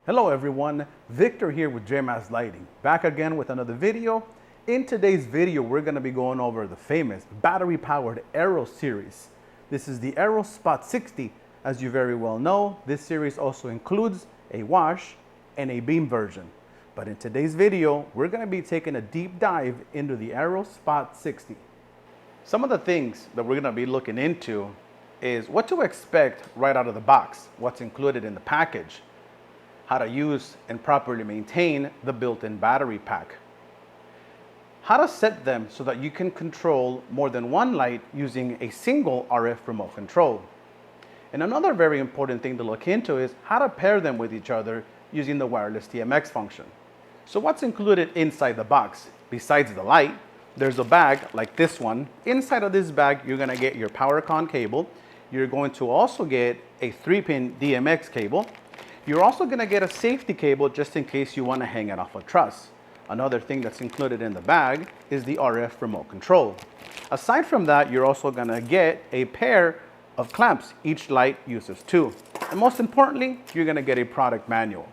Hello everyone, Victor here with JMAZ Lighting, back again with another video. In today's video, we're going to be going over the famous battery-powered AERO series. This is the AERO Spot 60. As you very well know, this series also includes a wash and a beam version. But in today's video, we're going to be taking a deep dive into the AERO Spot 60. Some of the things that we're going to be looking into is what to expect right out of the box, what's included in the package, how to use and properly maintain the built-in battery pack, how to set them so that you can control more than one light using a single RF remote control. And another very important thing to look into is how to pair them with each other using the wireless TMX function. So what's included inside the box? Besides the light, there's a bag like this one. Inside of this bag, you're gonna get your PowerCon cable. You're going to also get a 3-pin DMX cable. You're also going to get a safety cable just in case you want to hang it off a truss. Another thing that's included in the bag is the RF remote control. Aside from that, you're also going to get a pair of clamps. Each light uses 2. And most importantly, you're going to get a product manual.